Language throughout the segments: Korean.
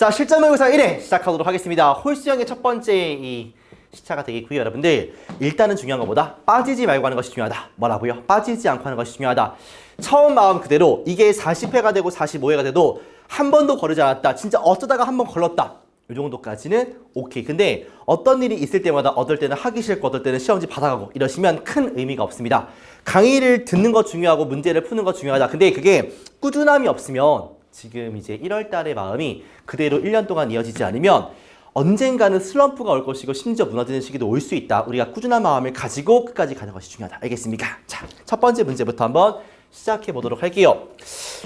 자, 실전 모의고사 1회 시작하도록 하겠습니다. 홀수형의 첫 번째 이 시차가 되겠고요, 여러분들. 일단은 중요한 것보다 빠지지 말고 하는 것이 중요하다. 뭐라고요? 빠지지 않고 하는 것이 중요하다. 처음 마음 그대로 이게 40회가 되고 45회가 돼도 한 번도 거르지 않았다. 진짜 어쩌다가 한 번 걸렀다. 이 정도까지는 오케이. 근데 어떤 일이 있을 때마다 어떨 때는 하기 싫고 어떨 때는 시험지 받아가고 이러시면 큰 의미가 없습니다. 강의를 듣는 거 중요하고 문제를 푸는 거 중요하다. 근데 그게 꾸준함이 없으면 지금 이제 1월 달의 마음이 그대로 1년 동안 이어지지 않으면 언젠가는 슬럼프가 올 것이고 심지어 무너지는 시기도 올 수 있다. 우리가 꾸준한 마음을 가지고 끝까지 가는 것이 중요하다. 알겠습니까? 자, 첫 번째 문제부터 한번 시작해 보도록 할게요.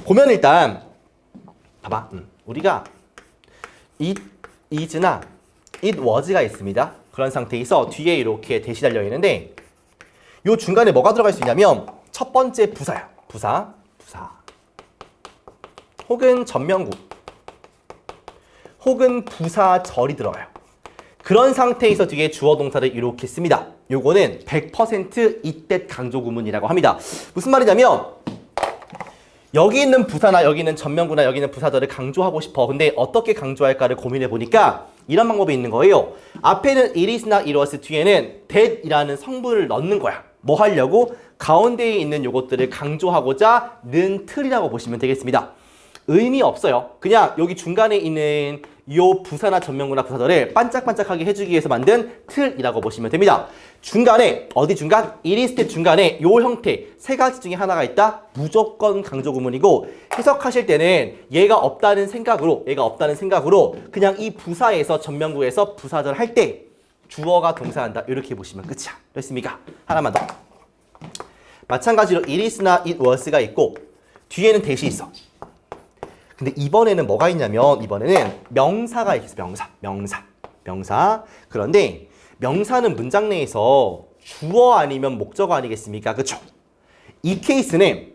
보면 일단 봐봐. 우리가 is나 it was가 있습니다. 그런 상태에서 뒤에 이렇게 대시 달려 있는데 요 중간에 뭐가 들어갈 수 있냐면 첫 번째 부사야. 부사. 혹은 전명구. 혹은 부사절이 들어가요. 그런 상태에서 뒤에 주어 동사를 이렇게 씁니다. 요거는 100% 이때 강조 구문이라고 합니다. 무슨 말이냐면 여기 있는 부사나 여기 있는 전명구나 여기 있는 부사절을 강조하고 싶어. 근데 어떻게 강조할까를 고민해 보니까 이런 방법이 있는 거예요. 앞에는 it is나 it was, 뒤에는 that이라는 성분을 넣는 거야. 뭐 하려고? 가운데에 있는 요것들을 강조하고자 는 틀이라고 보시면 되겠습니다. 의미 없어요. 그냥 여기 중간에 있는 요 부사나 전명구나 부사절을 반짝반짝하게 해주기 위해서 만든 틀이라고 보시면 됩니다. 중간에 어디 중간? it is 때 중간에 요 형태 세 가지 중에 하나가 있다. 무조건 강조 구문이고 해석하실 때는 얘가 없다는 생각으로 그냥 이 부사에서 전명구에서 부사절 할 때 주어가 동사한다. 이렇게 보시면 끝이야. 됐습니까? 하나만 더. 마찬가지로 it is나 it was가 있고 뒤에는 that이 있어. 근데 이번에는 뭐가 있냐면 이번에는 명사가 있어. 명사. 그런데 명사는 문장 내에서 주어 아니면 목적어 아니겠습니까? 그쵸? 이 케이스는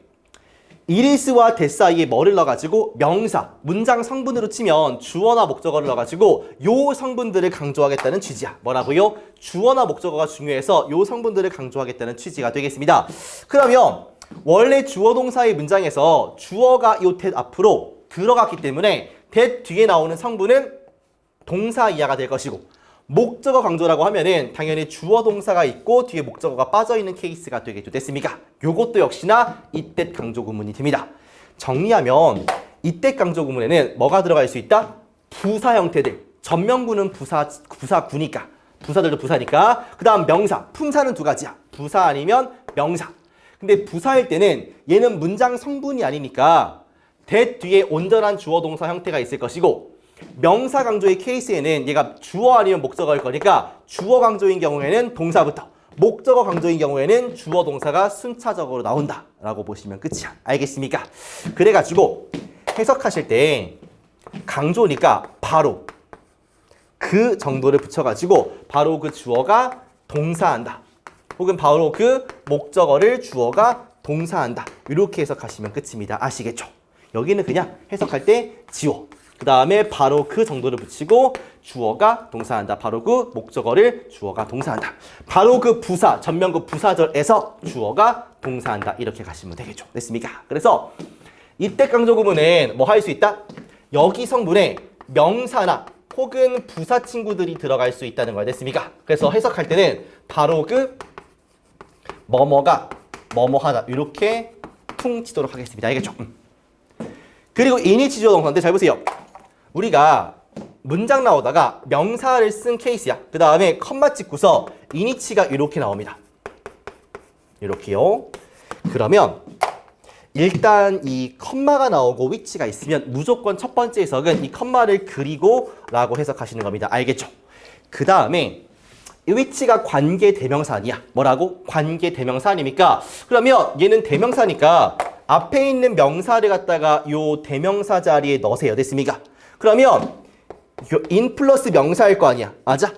it is와 that 사이에 뭐를 넣어가지고 명사, 문장 성분으로 치면 주어나 목적어를 넣어가지고 요 성분들을 강조하겠다는 취지야. 뭐라고요? 주어나 목적어가 중요해서 요 성분들을 강조하겠다는 취지가 되겠습니다. 그러면 원래 주어 동사의 문장에서 주어가 요 that 앞으로 들어갔기 때문에 that 뒤에 나오는 성분은 동사 이하가 될 것이고 목적어 강조라고 하면은 당연히 주어 동사가 있고 뒤에 목적어가 빠져있는 케이스가 되겠죠. 됐습니까? 요것도 역시나 이때 강조 구문이 됩니다. 정리하면 이때 강조 구문에는 뭐가 들어갈 수 있다? 부사 형태들. 전명구는 부사구니까 부사들도 부사니까. 그 다음 명사. 품사는 두 가지야. 부사 아니면 명사. 근데 부사일 때는 얘는 문장 성분이 아니니까 that 뒤에 온전한 주어 동사 형태가 있을 것이고 명사 강조의 케이스에는 얘가 주어 아니면 목적어일 거니까 주어 강조인 경우에는 동사부터 목적어 강조인 경우에는 주어 동사가 순차적으로 나온다 라고 보시면 끝이야. 알겠습니까? 그래가지고 해석하실 때 강조니까 바로 그 정도를 붙여가지고 바로 그 주어가 동사한다 혹은 바로 그 목적어를 주어가 동사한다 이렇게 해석하시면 끝입니다. 아시겠죠? 여기는 그냥 해석할 때 지워. 그 다음에 바로 그 정도를 붙이고 주어가 동사한다. 바로 그 목적어를 주어가 동사한다. 바로 그 부사, 전명구 부사절에서 주어가 동사한다. 이렇게 가시면 되겠죠. 됐습니까? 그래서 이때 강조 구문은 뭐 할 수 있다? 여기 성분에 명사나 혹은 부사 친구들이 들어갈 수 있다는 거야. 됐습니까? 그래서 해석할 때는 바로 그 뭐뭐가 뭐뭐하다. 이렇게 퉁 치도록 하겠습니다. 알겠죠? 그리고 이니치 주어 동사인데 잘 보세요. 우리가 문장 나오다가 명사를 쓴 케이스야. 그 다음에 컴마 찍고서 이니치가 이렇게 나옵니다. 이렇게요. 그러면 일단 이 컴마가 나오고 위치가 있으면 무조건 첫 번째 해석은 이 컴마를 그리고 라고 해석하시는 겁니다. 알겠죠? 그 다음에 이 위치가 관계 대명사 아니야. 뭐라고? 관계 대명사 아닙니까? 그러면 얘는 대명사니까 앞에 있는 명사를 갖다가 요 대명사 자리에 넣으세요. 됐습니까? 그러면 in 플러스 명사일 거 아니야. 맞아?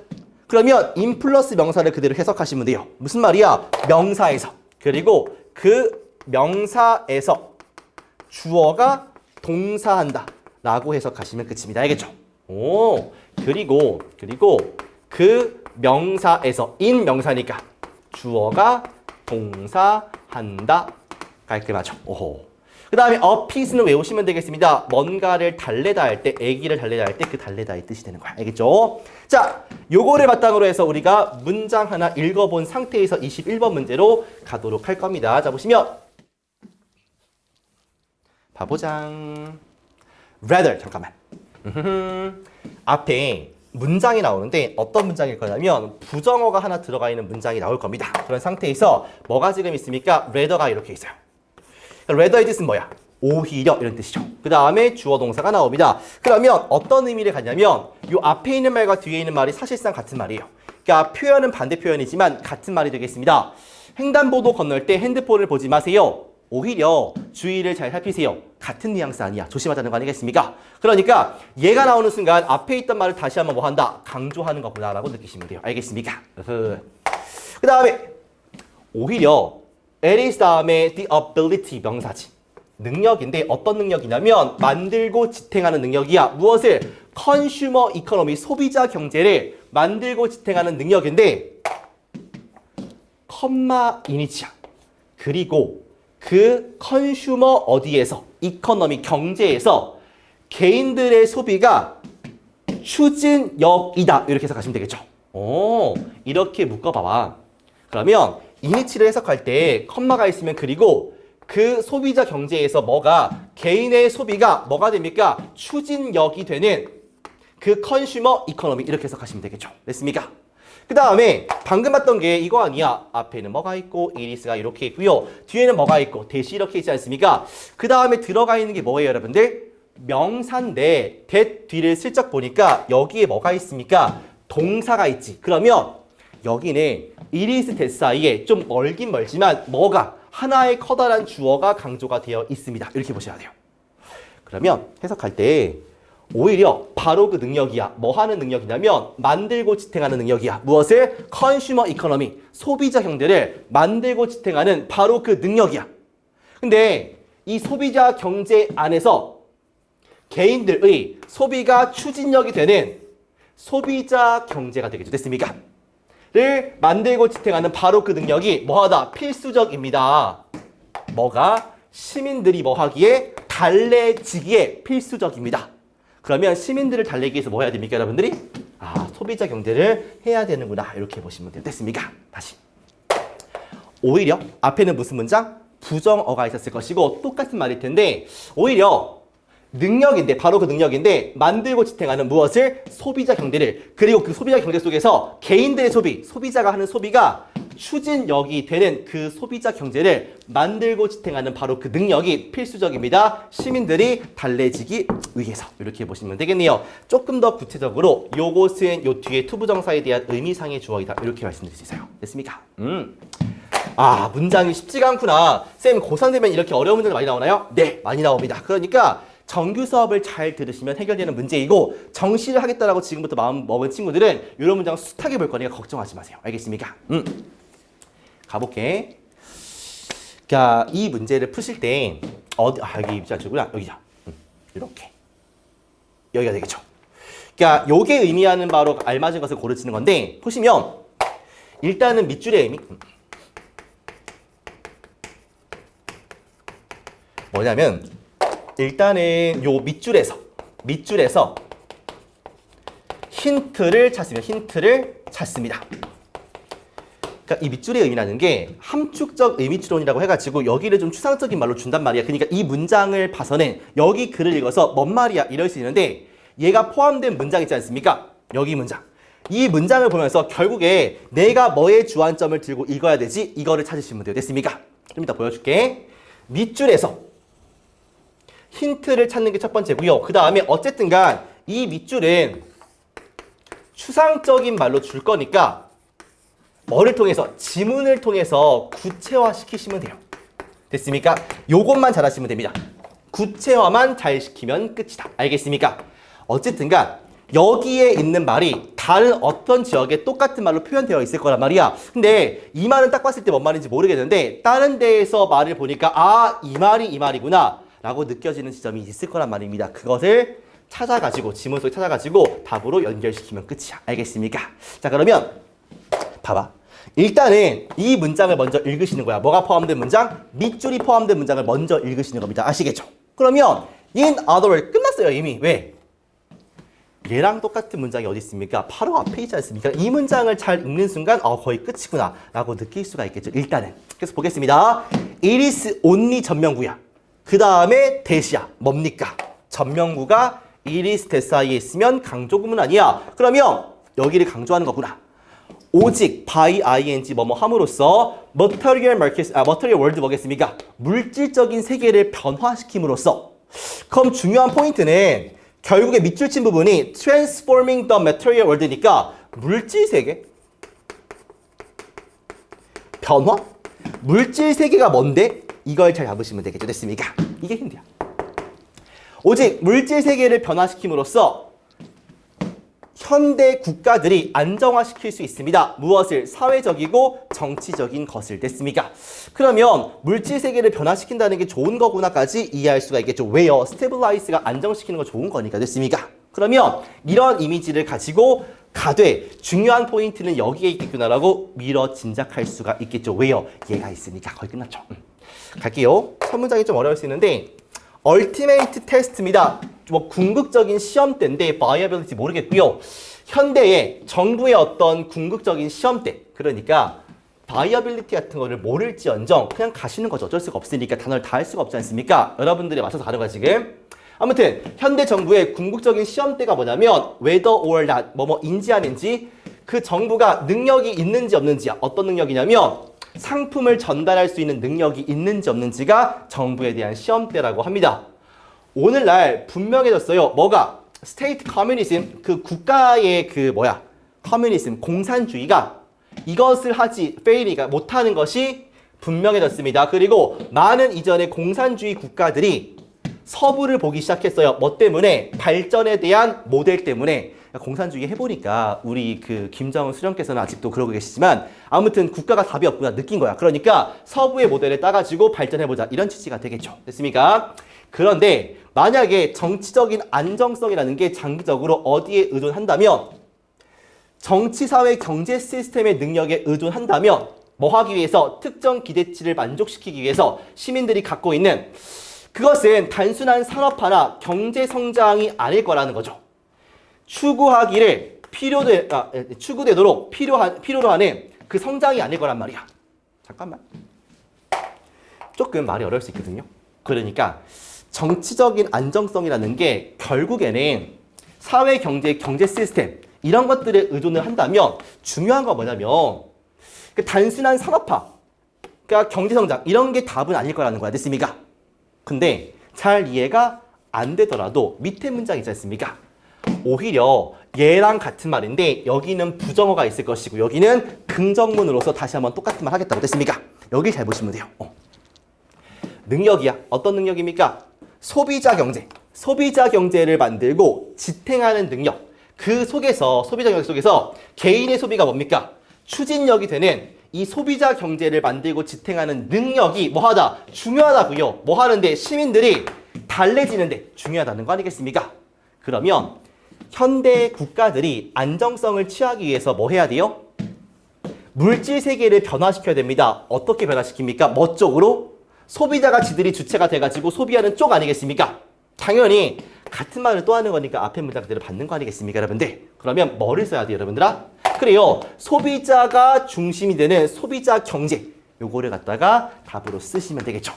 그러면 in 플러스 명사를 그대로 해석하시면 돼요. 무슨 말이야? 명사에서. 그리고 그 명사에서 주어가 동사한다 라고 해석하시면 끝입니다. 알겠죠? 오, 그리고 그 명사에서 in 명사니까 주어가 동사한다. 깔끔하죠? 오호. 그 다음에 a piece는 외우시면 되겠습니다. 뭔가를 달래다 할 때, 애기를 달래다 할 때 그 달래다의 뜻이 되는 거야. 알겠죠? 자, 요거를 바탕으로 해서 우리가 문장 하나 읽어본 상태에서 21번 문제로 가도록 할 겁니다. 자, 보시면 바보장 rather 잠깐만 앞에 문장이 나오는데 어떤 문장일 거냐면 부정어가 하나 들어가 있는 문장이 나올 겁니다. 그런 상태에서 뭐가 지금 있습니까? rather가 이렇게 있어요. rather의 뜻은 뭐야? 오히려 이런 뜻이죠. 그 다음에 주어 동사가 나옵니다. 그러면 어떤 의미를 갖냐면 이 앞에 있는 말과 뒤에 있는 말이 사실상 같은 말이에요. 그러니까 표현은 반대 표현이지만 같은 말이 되겠습니다. 횡단보도 건널 때 핸드폰을 보지 마세요. 오히려 주의를 잘 살피세요. 같은 뉘앙스 아니야. 조심하자는 거 아니겠습니까? 그러니까 얘가 나오는 순간 앞에 있던 말을 다시 한번 뭐 한다? 강조하는 것보다 라고 느끼시면 돼요. 알겠습니까? 그 다음에 오히려 it is 다음에 the ability 명사지. 능력인데 어떤 능력이냐면 만들고 지탱하는 능력이야. 무엇을? 컨슈머 이코노미 소비자 경제를 만들고 지탱하는 능력인데 컴마 이니치야. 그리고 그 컨슈머 어디에서 이코노미 경제에서 개인들의 소비가 추진력이다. 이렇게 해석하시면 되겠죠. 오, 이렇게 묶어봐봐. 그러면 이니치를 해석할 때 컴마가 있으면 그리고 그 소비자 경제에서 뭐가 개인의 소비가 뭐가 됩니까? 추진력이 되는 그 컨슈머 이코노미 이렇게 해석하시면 되겠죠. 됐습니까? 그 다음에 방금 봤던 게 이거 아니야. 앞에는 뭐가 있고 이리스가 이렇게 있고요. 뒤에는 뭐가 있고 대시 이렇게 있지 않습니까? 그 다음에 들어가 있는 게 뭐예요, 여러분들? 명사인데 that 뒤를 슬쩍 보니까 여기에 뭐가 있습니까? 동사가 있지. 그러면 여기는 이리스 that 사이에 좀 멀긴 멀지만 뭐가? 하나의 커다란 주어가 강조가 되어 있습니다. 이렇게 보셔야 돼요. 그러면 해석할 때 오히려 바로 그 능력이야. 뭐 하는 능력이냐면 만들고 지탱하는 능력이야. 무엇을? 컨슈머 이코노미, 소비자 경제를 만들고 지탱하는 바로 그 능력이야. 근데 이 소비자 경제 안에서 개인들의 소비가 추진력이 되는 소비자 경제가 되겠죠. 됐습니까? 를 만들고 지탱하는 바로 그 능력이 뭐하다? 필수적입니다. 뭐가? 시민들이 뭐 하기에? 달래지기에 필수적입니다. 그러면 시민들을 달래기 위해서 뭐 해야 됩니까, 여러분들이? 소비자 경제를 해야 되는구나. 이렇게 보시면 돼요. 됐습니까? 다시. 오히려 앞에는 무슨 문장? 부정어가 있었을 것이고 똑같은 말일 텐데 오히려 능력인데 바로 그 능력인데 만들고 지탱하는 무엇을? 소비자 경제를. 그리고 그 소비자 경제 속에서 개인들의 소비, 소비자가 하는 소비가 추진력이 되는 그 소비자 경제를 만들고 지탱하는 바로 그 능력이 필수적입니다. 시민들이 달래지기 위해서. 이렇게 보시면 되겠네요. 조금 더 구체적으로 요것은 요 뒤에 투부정사에 대한 의미상의 주어이다. 이렇게 말씀드릴 수 있어요. 됐습니까? 문장이 쉽지가 않구나. 쌤 고3 되면 이렇게 어려운 문제가 많이 나오나요? 네, 많이 나옵니다. 그러니까 정규 수업을 잘 들으시면 해결되는 문제이고 정시를 하겠다라고 지금부터 마음 먹은 친구들은 이런 문장 숱하게 볼 거니까 걱정하지 마세요. 알겠습니까? 가볼게. 자, 이 문제를 푸실 때 여기 입자주구나. 여기죠. 이렇게. 여기가 되겠죠. 그러니까 요게 의미하는 바로 알맞은 것을 고르시는 건데 보시면 일단은 밑줄의 의미 뭐냐면 일단은 요 밑줄에서 힌트를 찾습니다. 그러니까 이 밑줄의 의미라는 게 함축적 의미추론이라고 해가지고 여기를 좀 추상적인 말로 준단 말이야. 그러니까 이 문장을 봐서는 여기 글을 읽어서 뭔 말이야 이럴 수 있는데 얘가 포함된 문장 있지 않습니까? 여기 문장. 이 문장을 보면서 결국에 내가 뭐의 주안점을 들고 읽어야 되지? 이거를 찾으시면 돼요. 됐습니까? 좀 이따 보여줄게. 밑줄에서 힌트를 찾는 게 첫 번째고요. 그 다음에 어쨌든 간 이 밑줄은 추상적인 말로 줄 거니까 뭐를 통해서? 지문을 통해서 구체화시키시면 돼요. 됐습니까? 요것만 잘하시면 됩니다. 구체화만 잘 시키면 끝이다. 알겠습니까? 어쨌든 간 여기에 있는 말이 다른 어떤 지역에 똑같은 말로 표현되어 있을 거란 말이야. 근데 이 말은 딱 봤을 때 뭔 말인지 모르겠는데 다른 데에서 말을 보니까 이 말이 이 말이구나 라고 느껴지는 지점이 있을 거란 말입니다. 그것을 찾아가지고 지문 속에 찾아가지고 답으로 연결시키면 끝이야. 알겠습니까? 자, 그러면 봐봐. 일단은 이 문장을 먼저 읽으시는 거야. 뭐가 포함된 문장? 밑줄이 포함된 문장을 먼저 읽으시는 겁니다. 아시겠죠? 그러면 in other words 끝났어요 이미. 왜? 얘랑 똑같은 문장이 어디 있습니까? 바로 앞에 있지 않습니까? 이 문장을 잘 읽는 순간 거의 끝이구나 라고 느낄 수가 있겠죠. 일단은. 그래서 보겠습니다. It is only 전명구야. 그 다음에 대시야. 뭡니까? 전명구가 it is 대 사이에 있으면 강조구문 아니야. 그러면 여기를 강조하는 거구나. 오직 by ing 뭐뭐 함으로써 material world 뭐겠습니까? 물질적인 세계를 변화시킴으로써. 그럼 중요한 포인트는 결국에 밑줄 친 부분이 transforming the material world니까 물질 세계? 변화? 물질 세계가 뭔데? 이걸 잘 잡으시면 되겠죠. 됐습니까? 이게 힌트야. 오직 물질 세계를 변화시킴으로써 현대 국가들이 안정화시킬 수 있습니다. 무엇을? 사회적이고 정치적인 것을. 됐습니까? 그러면 물질 세계를 변화시킨다는 게 좋은 거구나까지 이해할 수가 있겠죠. 왜요? 스테빌라이즈가 안정시키는 거 좋은 거니까. 됐습니까? 그러면 이런 이미지를 가지고 가되 중요한 포인트는 여기에 있겠구나라고 미뤄 짐작할 수가 있겠죠. 왜요? 얘가 있으니까. 거의 끝났죠. 갈게요. 첫 문장이 좀 어려울 수 있는데 얼티메이트 테스트입니다. 뭐 궁극적인 시험대인데 바이어빌리티 모르겠고요. 현대의 정부의 어떤 궁극적인 시험대, 그러니까 바이어빌리티 같은 거를 모를지언정 그냥 가시는 거죠. 어쩔 수가 없으니까 단어를 다 할 수가 없지 않습니까? 여러분들이 맞춰서 가는 거야 지금. 아무튼 현대 정부의 궁극적인 시험대가 뭐냐면 whether or not 뭐뭐인지 아닌지 그 정부가 능력이 있는지 없는지야. 어떤 능력이냐면 상품을 전달할 수 있는 능력이 있는지 없는지가 정부에 대한 시험대라고 합니다. 오늘날 분명해졌어요. 뭐가? 스테이트 커뮤니즘, 그 국가의 커뮤니즘, 공산주의가 이것을 페일이가 못하는 것이 분명해졌습니다. 그리고 많은 이전의 공산주의 국가들이 서부를 보기 시작했어요. 뭐 때문에? 발전에 대한 모델 때문에. 공산주의 해보니까 우리 김정은 수령께서는 아직도 그러고 계시지만 아무튼 국가가 답이 없구나 느낀 거야. 그러니까 서부의 모델을 따가지고 발전해보자. 이런 취지가 되겠죠. 됐습니까? 그런데 만약에 정치적인 안정성이라는 게 장기적으로 어디에 의존한다면 정치, 사회, 경제 시스템의 능력에 의존한다면 뭐 하기 위해서 특정 기대치를 만족시키기 위해서 시민들이 갖고 있는 그것은 단순한 산업화나 경제 성장이 아닐 거라는 거죠. 추구되도록 필요로 하는 그 성장이 아닐 거란 말이야. 잠깐만. 조금 말이 어려울 수 있거든요. 그러니까 정치적인 안정성이라는 게 결국에는 사회, 경제 시스템 이런 것들에 의존을 한다면 중요한 건 뭐냐면 그 단순한 산업화, 그러니까 경제 성장 이런 게 답은 아닐 거라는 거야. 됐습니까? 근데 잘 이해가 안 되더라도 밑에 문장 있지 않습니까? 오히려 얘랑 같은 말인데 여기는 부정어가 있을 것이고 여기는 긍정문으로서 다시 한번 똑같은 말 하겠다고. 됐습니까? 여기 잘 보시면 돼요. 능력이야. 어떤 능력입니까? 소비자 경제를 만들고 지탱하는 능력. 그 속에서 소비자 경제 속에서 개인의 소비가 뭡니까? 추진력이 되는 이 소비자 경제를 만들고 지탱하는 능력이 뭐하다? 중요하다고요. 뭐 하는데? 시민들이 달래지는데 중요하다는 거 아니겠습니까? 그러면 현대 국가들이 안정성을 취하기 위해서 뭐 해야 돼요? 물질 세계를 변화시켜야 됩니다. 어떻게 변화시킵니까? 뭐 쪽으로? 소비자가 지들이 주체가 돼가지고 소비하는 쪽 아니겠습니까? 당연히 같은 말을 또 하는 거니까 앞에 문장 그대로 받는 거 아니겠습니까, 여러분들? 그러면 뭐를 써야 돼요, 여러분들아? 그래요. 소비자가 중심이 되는 소비자 경제. 요거를 갖다가 답으로 쓰시면 되겠죠.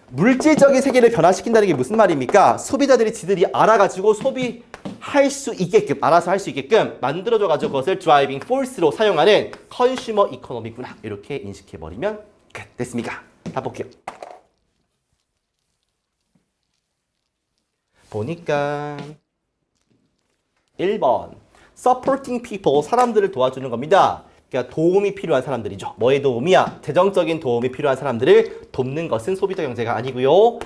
물질적인 세계를 변화시킨다는 게 무슨 말입니까? 소비자들이 지들이 알아가지고 소비할 수 있게끔, 알아서 할 수 있게끔 만들어줘가지고 그것을 드라이빙 포스로 사용하는 컨슈머 이코노미구나. 이렇게 인식해버리면 끝. 됐습니까? 다 볼게요. 보니까 1번 supporting people, 사람들을 도와주는 겁니다. 그러니까 도움이 필요한 사람들이죠. 뭐의 도움이야? 재정적인 도움이 필요한 사람들을 돕는 것은 소비자 경제가 아니고요.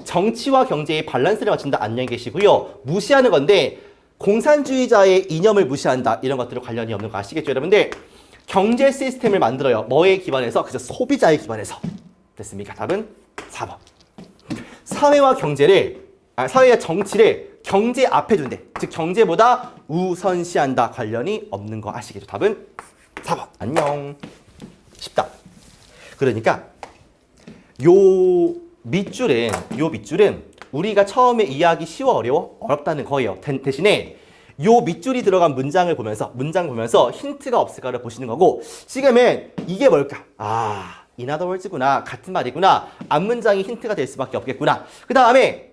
정치와 경제의 밸런스를 맞춘다. 안녕히 계시고요. 무시하는 건데 공산주의자의 이념을 무시한다. 이런 것들은 관련이 없는 거 아시겠죠, 여러분들? 경제 시스템을 만들어요. 뭐에 기반해서? 그저 소비자에 기반해서. 됐습니까? 답은 4번. 사회와 정치를 경제 앞에 둔대. 즉 경제보다 우선시한다. 관련이 없는 거 아시겠죠? 답은 4번. 안녕. 쉽다. 그러니까 요 밑줄은 우리가 처음에 이해하기 쉬워 어려워? 어렵다는 거예요. 대신에 요 밑줄이 들어간 문장 보면서 힌트가 없을까를 보시는 거고, 지금은 이게 뭘까? in other words구나. 같은 말이구나. 앞문장이 힌트가 될 수밖에 없겠구나. 그 다음에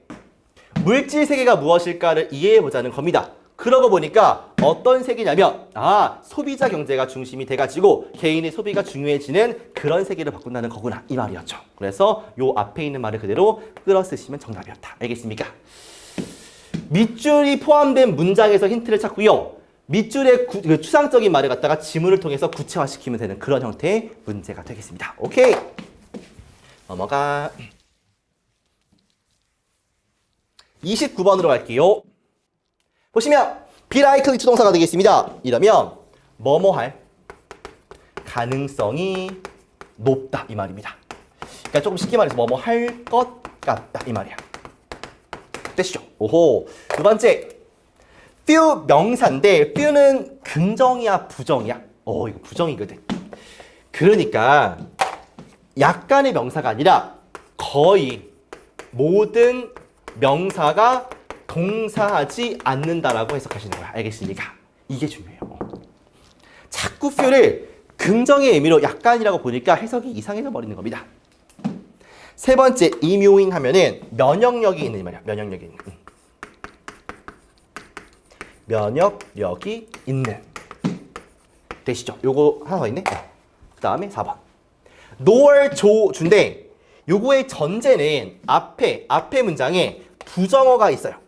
물질 세계가 무엇일까를 이해해보자는 겁니다. 그러고 보니까 어떤 세계냐면 소비자 경제가 중심이 돼가지고 개인의 소비가 중요해지는 그런 세계를 바꾼다는 거구나 이 말이었죠. 그래서 요 앞에 있는 말을 그대로 끌어 쓰시면 정답이었다. 알겠습니까? 밑줄이 포함된 문장에서 힌트를 찾고요. 밑줄의 추상적인 말을 갖다가 지문을 통해서 구체화시키면 되는 그런 형태의 문제가 되겠습니다. 오케이. 넘어가. 29번으로 갈게요. 보시면 be likely 투동사가 되겠습니다. 이러면 뭐뭐할 가능성이 높다 이 말입니다. 그러니까 조금 쉽게 말해서 뭐뭐할 것 같다 이 말이야. 되시죠? 오호. 두 번째 few 명사인데 few는 긍정이야 부정이야? 이거 부정이거든. 그러니까 약간의 명사가 아니라 거의 모든 명사가 동사하지 않는다라고 해석하시는 거야. 알겠습니까? 이게 중요해요. 자꾸 few를 긍정의 의미로 약간이라고 보니까 해석이 이상해져 버리는 겁니다. 세 번째, immune 하면은 면역력이 있는 말이야. 면역력이 있는. 면역력이 있는. 되시죠? 요거 하나 더 있네. 그 다음에 4번. nor 조주인데 요거의 전제는 앞에 문장에 부정어가 있어요.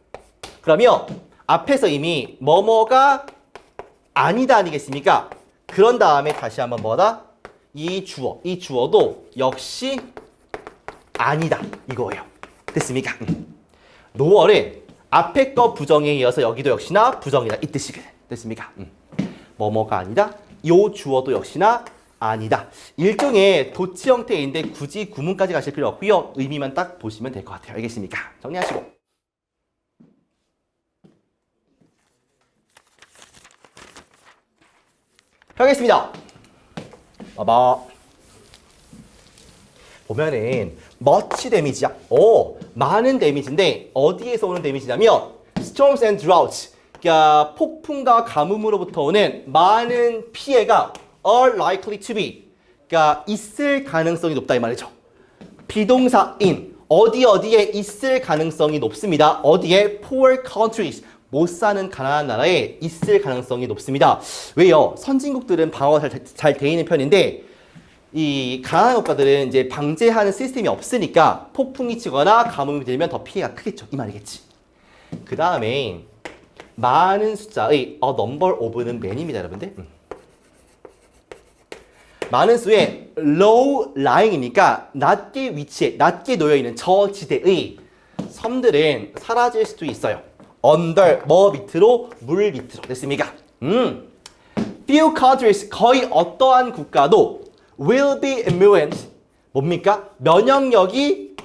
그러면 앞에서 이미 뭐뭐가 아니다 아니겠습니까? 그런 다음에 다시 한번 뭐다? 이 주어도 역시 아니다 이거예요. 됐습니까? 노어는 앞에 거 부정에 이어서 여기도 역시나 부정이다 이 뜻이거든. 됐습니까? 뭐뭐가 아니다. 요 주어도 역시나 아니다. 일종의 도치 형태인데 굳이 구문까지 가실 필요 없고요. 의미만 딱 보시면 될 것 같아요. 알겠습니까? 정리하시고. 하겠습니다. 봐봐. 보면은 much 데미지야. 많은 데미지인데 어디에서 오는 데미지냐면 storms and droughts. 그러니까 폭풍과 가뭄으로부터 오는 많은 피해가 are likely to be. 그러니까 있을 가능성이 높다 이 말이죠. 비동사 in 어디에 있을 가능성이 높습니다. 어디에? poor countries. 못 사는 가난한 나라에 있을 가능성이 높습니다. 왜요? 선진국들은 방어가 잘 돼 있는 편인데 이 가난한 국가들은 이제 방제하는 시스템이 없으니까 폭풍이 치거나 가뭄이 들면 더 피해가 크겠죠. 이 말이겠지. 그 다음에 많은 숫자의 a number of는 man입니다, 여러분들. 많은 수의 low lying이니까 낮게 놓여 있는 저 지대의 섬들은 사라질 수도 있어요. under 뭐 밑으로 물 밑으로 됐습니까? few countries 거의 어떠한 국가도 will be immune 뭡니까? 면역력이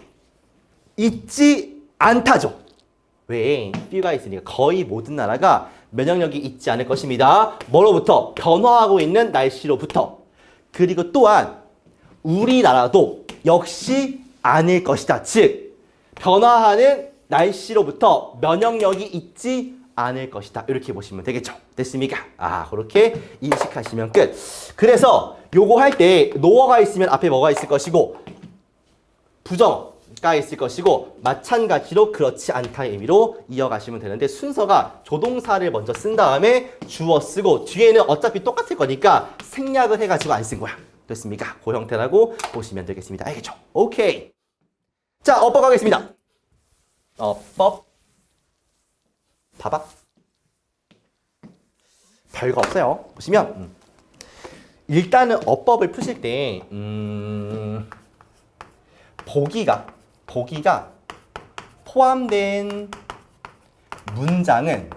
있지 않다죠. 왜? few가 있으니까 거의 모든 나라가 면역력이 있지 않을 것입니다. 뭐로부터? 변화하고 있는 날씨로부터. 그리고 또한 우리나라도 역시 아닐 것이다. 즉 변화하는 날씨로부터 면역력이 있지 않을 것이다. 이렇게 보시면 되겠죠. 됐습니까? 그렇게 인식하시면 끝. 그래서 요거 할 때 노어가 있으면 앞에 뭐가 있을 것이고 부정가 있을 것이고 마찬가지로 그렇지 않다의 의미로 이어가시면 되는데 순서가 조동사를 먼저 쓴 다음에 주어 쓰고 뒤에는 어차피 똑같을 거니까 생략을 해가지고 안 쓴 거야. 됐습니까? 그 형태라고 보시면 되겠습니다. 알겠죠? 오케이. 자, 어법 가겠습니다. 어법. 봐봐. 별거 없어요. 보시면 일단은 어법을 푸실 때 보기가 포함된 문장은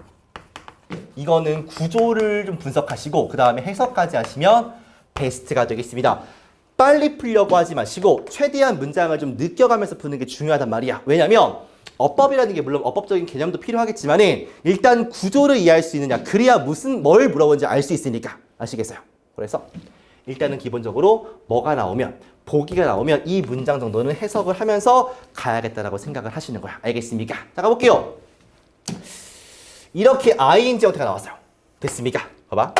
이거는 구조를 좀 분석하시고 그 다음에 해석까지 하시면 베스트가 되겠습니다. 빨리 풀려고 하지 마시고 최대한 문장을 좀 느껴가면서 푸는 게 중요하단 말이야. 왜냐면 어법이라는 게 물론 어법적인 개념도 필요하겠지만은 일단 구조를 이해할 수 있느냐 그래야 뭘 물어보는지 알 수 있으니까. 아시겠어요? 그래서 일단은 기본적으로 뭐가 나오면 보기가 나오면 이 문장 정도는 해석을 하면서 가야겠다라고 생각을 하시는 거야. 알겠습니까? 자, 가볼게요. 이렇게 ing 형태가 나왔어요. 됐습니까? 봐봐.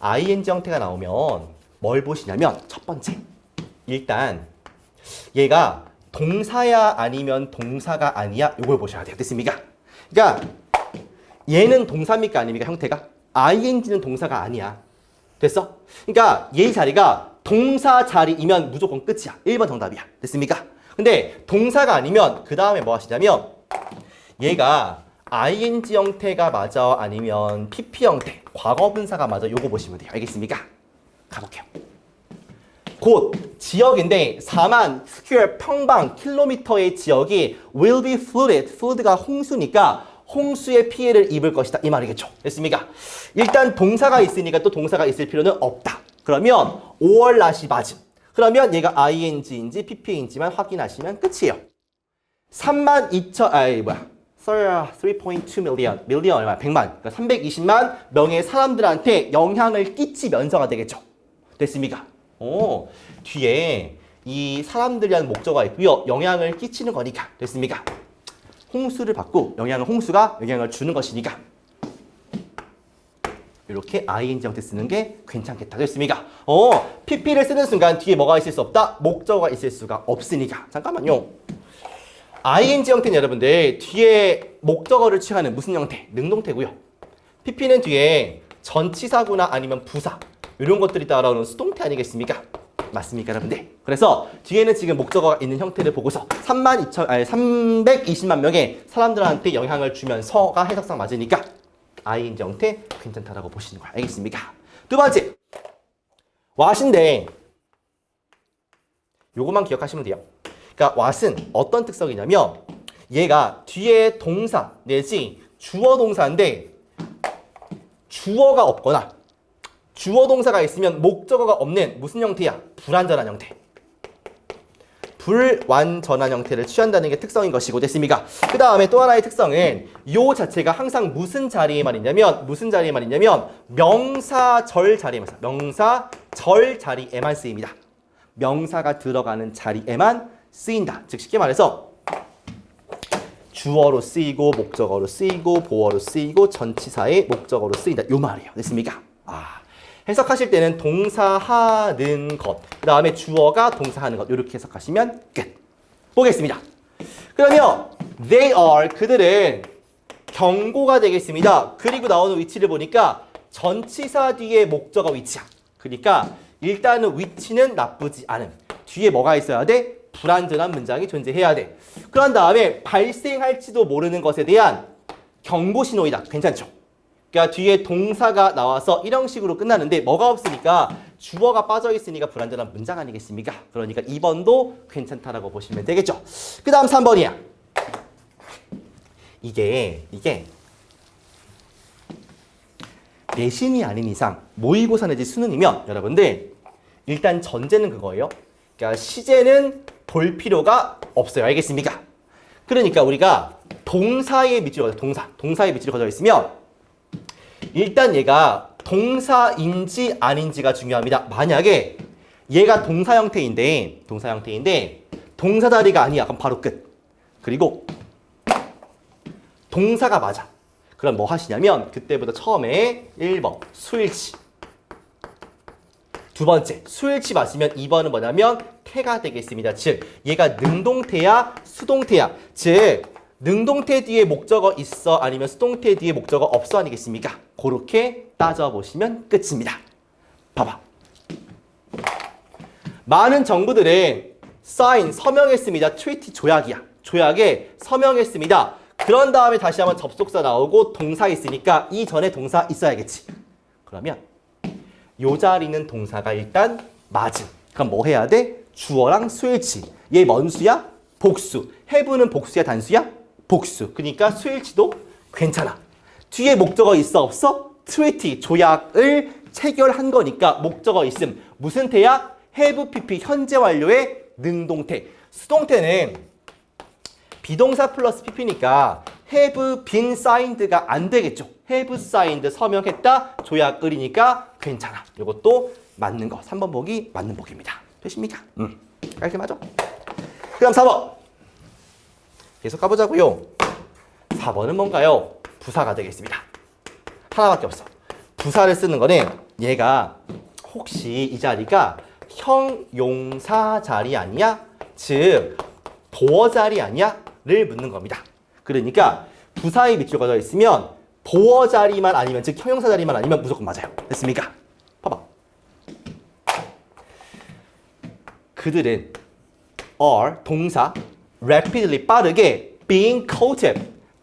ing 형태가 나오면 뭘 보시냐면 첫 번째, 일단 얘가 동사야 아니면 동사가 아니야 이걸 보셔야 돼요. 됐습니까? 그러니까 얘는 동사입니까 아닙니까 형태가? ing는 동사가 아니야. 됐어? 그러니까 얘 자리가 동사 자리이면 무조건 끝이야. 1번 정답이야. 됐습니까? 근데 동사가 아니면 그 다음에 뭐 하시냐면 얘가 ing 형태가 맞아 아니면 pp 형태, 과거분사가 맞아 요거 보시면 돼요. 알겠습니까? 가볼게요. 곧 지역인데 4만 스퀘어 평방 킬로미터의 지역이 will be flooded. flood가 홍수니까 홍수의 피해를 입을 것이다. 이 말이겠죠. 됐습니까? 일단 동사가 있으니까 또 동사가 있을 필요는 없다. 그러면 or not이 맞음. 그러면 얘가 ing인지 pp인지만 확인하시면 끝이에요. 3.2 million 얼마? 100만. 그러니까 320만 명의 사람들한테 영향을 끼치면서가 되겠죠. 됐습니까? 오, 뒤에 이 사람들이라는 목적어가 있고요. 영향을 끼치는 거니까. 됐습니까? 홍수를 받고 홍수가 영향을 주는 것이니까 이렇게 ing 형태 쓰는 게 괜찮겠다. 됐습니까? pp를 쓰는 순간 뒤에 뭐가 있을 수 없다? 목적어가 있을 수가 없으니까. 잠깐만요. ing 형태는 여러분들 뒤에 목적어를 취하는 무슨 형태? 능동태고요. pp는 뒤에 전치사구나 아니면 부사 이런 것들이 따라오는 수동태 아니겠습니까? 맞습니까, 여러분들? 그래서 뒤에는 지금 목적어가 있는 형태를 보고서 320만 명의 사람들한테 영향을 주면서가 해석상 맞으니까 ing 형태 괜찮다라고 보시는 거야. 알겠습니까? 두 번째, what인데 요것만 기억하시면 돼요. 그러니까 what은 어떤 특성이냐면 얘가 뒤에 동사 내지 주어 동사인데 주어가 없거나 주어 동사가 있으면 목적어가 없는 무슨 형태야? 불완전한 형태. 불완전한 형태를 취한다는 게 특성인 것이고. 됐습니까? 그 다음에 또 하나의 특성은 요 자체가 항상 무슨 자리에만 있냐면 명사절 자리에만 써요. 명사절 자리에만 쓰입니다. 명사가 들어가는 자리에만 쓰인다. 즉 쉽게 말해서 주어로 쓰이고 목적어로 쓰이고 보어로 쓰이고 전치사의 목적어로 쓰인다. 요 말이에요. 됐습니까? 해석하실 때는 동사하는 것, 그 다음에 주어가 동사하는 것 이렇게 해석하시면 끝. 보겠습니다. 그러면 they are 그들은 경고가 되겠습니다. 그리고 나오는 위치를 보니까 전치사 뒤에 목적어 위치야. 그러니까 일단은 위치는 나쁘지 않음. 뒤에 뭐가 있어야 돼? 불완전한 문장이 존재해야 돼. 그런 다음에 발생할지도 모르는 것에 대한 경고 신호이다. 괜찮죠? 그러니까 뒤에 동사가 나와서 이런 식으로 끝나는데 뭐가 없으니까 주어가 빠져있으니까 불완전한 문장 아니겠습니까? 그러니까 2번도 괜찮다라고 보시면 되겠죠. 그 다음 3번이야. 이게 내신이 아닌 이상 모의고사 내지 수능이면 여러분들 일단 전제는 그거예요. 그러니까 시제는 볼 필요가 없어요. 알겠습니까? 그러니까 우리가 동사의 밑줄을 동사의 밑줄이 거져 있으면 일단 얘가 동사인지 아닌지가 중요합니다. 만약에 얘가 동사 형태인데 동사 자리가 아니야. 그럼 바로 끝. 그리고 동사가 맞아. 그럼 뭐 하시냐면 그때부터 처음에 1번 수일치, 두 번째 수일치 맞으면 2번은 뭐냐면 태가 되겠습니다. 즉 얘가 능동태야 수동태야. 즉 능동태 뒤에 목적어 있어 아니면 수동태 뒤에 목적어 없어 아니겠습니까? 그렇게 따져보시면 끝입니다. 봐봐. 많은 정부들은 sign 서명했습니다. treaty 조약이야. 조약에 서명했습니다. 그런 다음에 다시 한번 접속사 나오고 동사 있으니까 이 전에 동사 있어야겠지. 그러면 요 자리는 동사가 일단 맞음. 그럼 뭐 해야 돼? 주어랑 수일치. 얘 뭔 수야? 복수. have는 복수야 단수야? 복수. 그러니까 수일치도 괜찮아. 뒤에 목적어 있어 없어? treaty 조약을 체결한 거니까 목적어 있음. 무슨 태야? have pp 현재 완료의 능동태. 수동태는 비동사 플러스 pp니까 have been signed가 안 되겠죠. have signed 서명했다. 조약을이니까 괜찮아. 이것도 맞는 거. 3번 보기 맞는 보기입니다. 되십니까? 깔끔하죠? 그럼 4번. 계속 가보자고요. 4번은 뭔가요? 부사가 되겠습니다. 하나밖에 없어. 부사를 쓰는 거는 얘가 혹시 이 자리가 형용사 자리 아니야? 즉 보어 자리 아니야? 를 묻는 겁니다. 그러니까 부사의 밑줄 그어져 있으면 보어 자리만 아니면 즉 형용사 자리만 아니면 무조건 맞아요. 됐습니까? 봐봐. 그들은 are 동사 rapidly 빠르게 being caught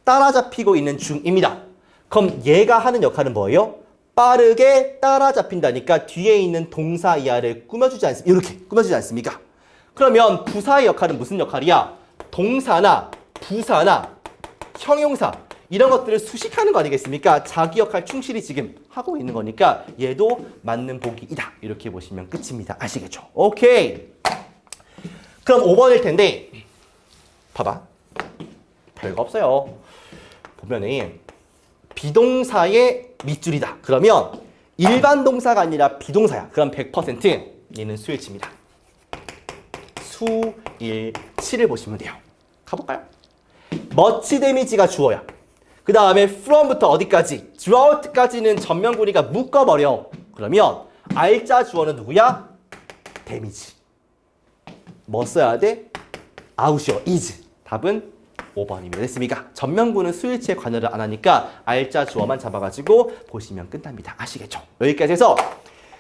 따라잡히고 있는 중입니다. 그럼 얘가 하는 역할은 뭐예요? 빠르게 따라잡힌다니까 뒤에 있는 동사 이하를 꾸며주지 않습니까? 이렇게 꾸며주지 않습니까? 그러면 부사의 역할은 무슨 역할이야? 동사나 부사나 형용사 이런 것들을 수식하는 거 아니겠습니까? 자기 역할 충실히 지금 하고 있는 거니까 얘도 맞는 보기이다. 이렇게 보시면 끝입니다. 아시겠죠? 오케이. 그럼 5번일 텐데 봐봐. 별거 없어요. 보면은 비동사의 밑줄이다. 그러면 일반 동사가 아니라 비동사야. 그럼 100% 얘는 수일치입니다. 수일치를 보시면 돼요. 가볼까요? much damage가 주어야. 그 다음에 from부터 어디까지? throughout까지는 전면구니까 묶어버려. 그러면 알짜 주어는 누구야? damage. 뭐 써야 돼? out이요. is. 답은 5번입니다. 됐습니까? 전면구는 수일치에 관여를 안 하니까 알짜 주어만 잡아가지고 보시면 끝납니다. 아시겠죠? 여기까지 해서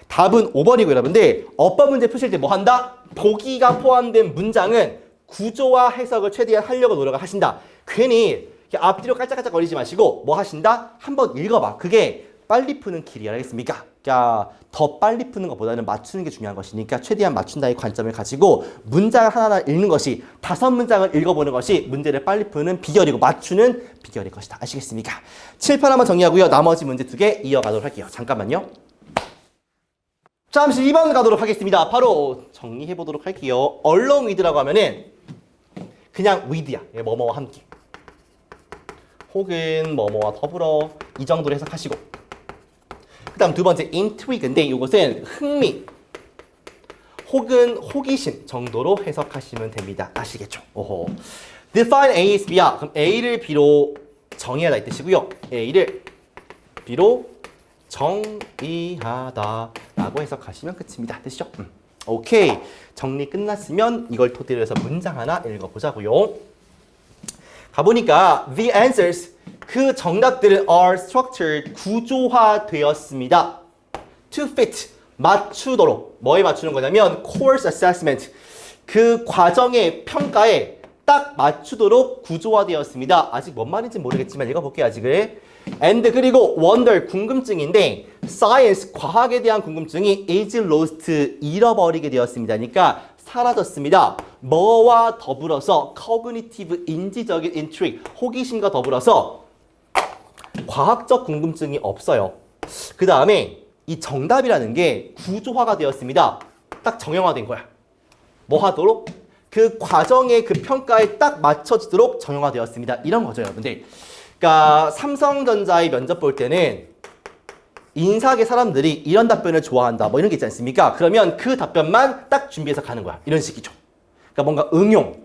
답은 5번이고 여러분들 어법 문제 푸실 때 뭐 한다? 보기가 포함된 문장은 구조와 해석을 최대한 하려고 노력을 하신다. 괜히 앞뒤로 깔짝깔짝 거리지 마시고 뭐 하신다? 한번 읽어봐. 그게 빨리 푸는 길이야. 알겠습니까? 그러니까 더 빨리 푸는 것보다는 맞추는 게 중요한 것이니까 최대한 맞춘다의 관점을 가지고 문장을 하나하나 읽는 것이 5문장을 읽어보는 것이 문제를 빨리 푸는 비결이고 맞추는 비결일 것이다. 아시겠습니까? 7판 한번 정리하고요. 나머지 문제 2개 이어가도록 할게요. 잠깐만요. 잠시 2번 가도록 하겠습니다. 바로 정리해보도록 할게요. along with라고 하면은 그냥 with야. 뭐뭐와 함께. 혹은 뭐뭐와 더불어 이 정도로 해석하시고 그 다음 두 번째 intrigue인데 이것은 흥미 혹은 호기심 정도로 해석하시면 됩니다. 아시겠죠? 오호. define A is B야. 그럼 A를 B로 정의하다 이 뜻이고요. A를 B로 정의하다 라고 해석하시면 끝입니다. 되시죠? 오케이. 정리 끝났으면 이걸 토대로 해서 문장 하나 읽어보자고요. 가보니까 the answers 그 정답들은 are structured 구조화되었습니다. to fit 맞추도록 뭐에 맞추는 거냐면 course assessment 그 과정의 평가에 딱 맞추도록 구조화되었습니다. 아직 뭔 말인지 모르겠지만 읽어볼게요. 아직은 and 그리고 wonder 궁금증인데 science 과학에 대한 궁금증이 is lost 잃어버리게 되었습니다. 그러니까 사라졌습니다. 뭐와 더불어서 cognitive 인지적인 intrigue 호기심과 더불어서 과학적 궁금증이 없어요. 그 다음에 이 정답이라는 게 구조화가 되었습니다. 딱 정형화된 거야. 뭐 하도록? 그 과정의 그 평가에 딱 맞춰지도록 정형화되었습니다. 이런 거죠, 여러분들. 그러니까 삼성전자의 면접 볼 때는 인사계 사람들이 이런 답변을 좋아한다. 뭐 이런 게 있지 않습니까? 그러면 그 답변만 딱 준비해서 가는 거야. 이런 식이죠. 그러니까 뭔가 응용,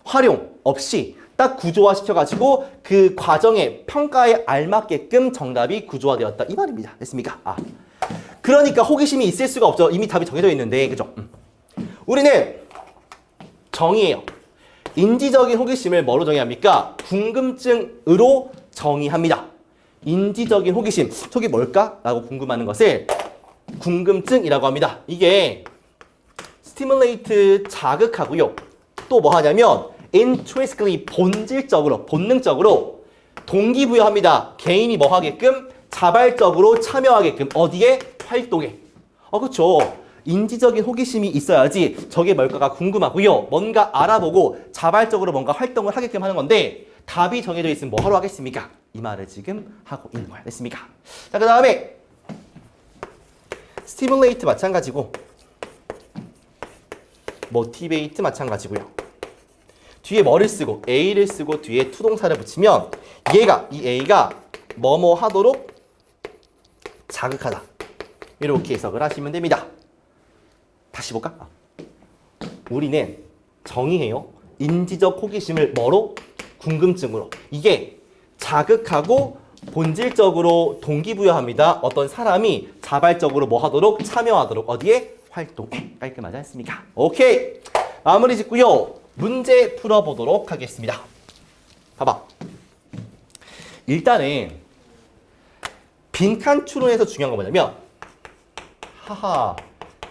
활용 없이 딱 구조화 시켜가지고 그 과정의 평가에 알맞게끔 정답이 구조화되었다. 이 말입니다. 됐습니까? 그러니까 호기심이 있을 수가 없죠. 이미 답이 정해져 있는데. 그죠? 우리는 정의해요. 인지적인 호기심을 뭐로 정의합니까? 궁금증으로 정의합니다. 인지적인 호기심, 저게 뭘까? 라고 궁금하는 것을 궁금증이라고 합니다. 이게 stimulate 자극하고요. 또 뭐 하냐면 intrinsically 본질적으로, 본능적으로 동기부여합니다. 개인이 뭐 하게끔? 자발적으로 참여하게끔. 어디에? 활동에. 그쵸. 인지적인 호기심이 있어야지 저게 뭘까가 궁금하고요. 뭔가 알아보고 자발적으로 뭔가 활동을 하게끔 하는 건데 답이 정해져 있으면 뭐 하러 하겠습니까? 이 말을 지금 하고 있는 거야. 됐습니까? 자, 그 다음에 stimulate 마찬가지고 motivate 마찬가지고요. 뒤에 뭐를 쓰고 A를 쓰고 뒤에 투동사를 붙이면 이 A가 뭐뭐 하도록 자극하다. 이렇게 해석을 하시면 됩니다. 다시 볼까? 우리는 정의해요. 인지적 호기심을 뭐로? 궁금증으로. 이게 자극하고 본질적으로 동기부여합니다. 어떤 사람이 자발적으로 뭐 하도록? 참여하도록. 어디에? 활동에. 깔끔하지 않습니까? 오케이. 마무리 짓고요. 문제 풀어보도록 하겠습니다. 봐봐. 일단은 빈칸 추론에서 중요한 건 뭐냐면 하하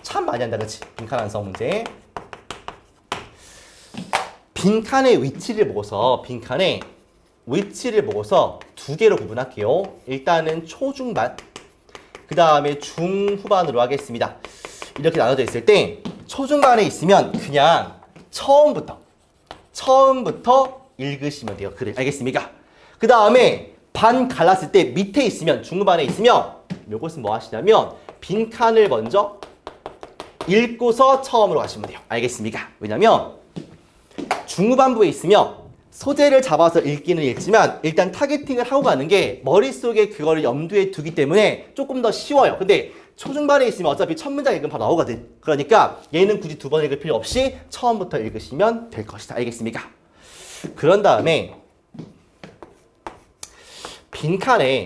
참 많이 한다 그렇지? 빈칸 완성 문제. 빈칸의 위치를 보고서 두 개로 구분할게요. 일단은 초중반, 그 다음에 중후반으로 하겠습니다. 이렇게 나눠져 있을 때 초중반에 있으면 그냥 처음부터 읽으시면 돼요. 글을. 알겠습니까? 그 다음에 반 갈랐을 때 밑에 있으면 중후반에 있으면 요것은 뭐 하시냐면 빈칸을 먼저 읽고서 처음으로 가시면 돼요. 알겠습니까? 왜냐면 중후반부에 있으면 소재를 잡아서 읽기는 읽지만 일단 타겟팅을 하고 가는 게 머릿속에 그거를 염두에 두기 때문에 조금 더 쉬워요. 근데 초중반에 있으면 어차피 첫 문장 읽으면 바로 나오거든. 그러니까 얘는 굳이 두 번 읽을 필요 없이 처음부터 읽으시면 될 것이다. 알겠습니까? 그런 다음에 빈칸에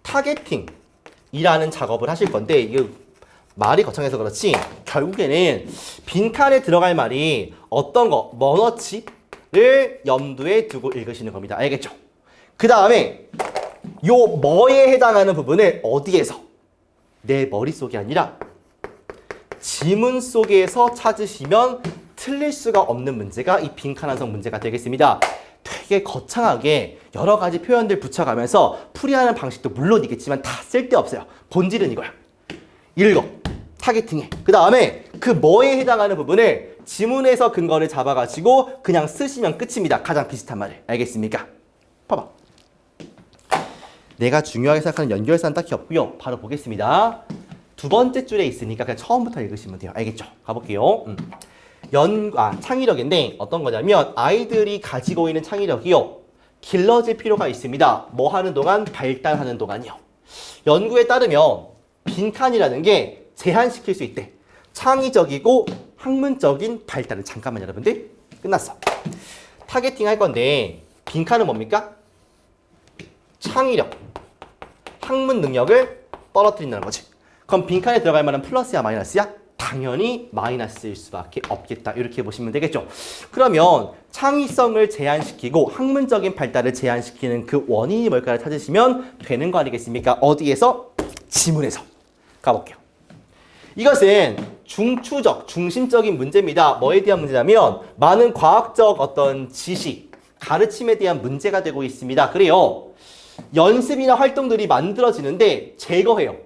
타겟팅이라는 작업을 하실 건데 이게 말이 거창해서 그렇지 결국에는 빈칸에 들어갈 말이 어떤 거, 뭐너치를 염두에 두고 읽으시는 겁니다. 알겠죠? 그 다음에 요 뭐에 해당하는 부분을 어디에서? 내 머릿속이 아니라 지문 속에서 찾으시면 틀릴 수가 없는 문제가 이 빈칸 완성 문제가 되겠습니다. 되게 거창하게 여러 가지 표현들 붙여가면서 풀이하는 방식도 물론 있겠지만 다 쓸데없어요. 본질은 이거야. 읽어. 타겟팅해. 그 다음에 그 뭐에 해당하는 부분을 지문에서 근거를 잡아가지고 그냥 쓰시면 끝입니다. 가장 비슷한 말을. 알겠습니까? 봐봐. 내가 중요하게 생각하는 연결사는 딱히 없고요. 바로 보겠습니다. 두 번째 줄에 있으니까 그냥 처음부터 읽으시면 돼요. 알겠죠? 가볼게요. 창의력인데 어떤 거냐면 아이들이 가지고 있는 창의력이요. 길러질 필요가 있습니다. 뭐 하는 동안? 발달하는 동안이요. 연구에 따르면 빈칸이라는 게 제한시킬 수 있대. 창의적이고 학문적인 발달은 잠깐만 여러분들 끝났어. 타겟팅 할 건데 빈칸은 뭡니까? 창의력, 학문 능력을 떨어뜨린다는 거지. 그럼 빈칸에 들어갈 만한 플러스야 마이너스야? 당연히 마이너스일 수밖에 없겠다. 이렇게 보시면 되겠죠. 그러면 창의성을 제한시키고 학문적인 발달을 제한시키는 그 원인이 뭘까를 찾으시면 되는 거 아니겠습니까? 어디에서? 지문에서. 가볼게요. 이것은 중추적, 중심적인 문제입니다. 뭐에 대한 문제냐면 많은 과학적 어떤 지식, 가르침에 대한 문제가 되고 있습니다. 그래요. 연습이나 활동들이 만들어지는데 제거해요.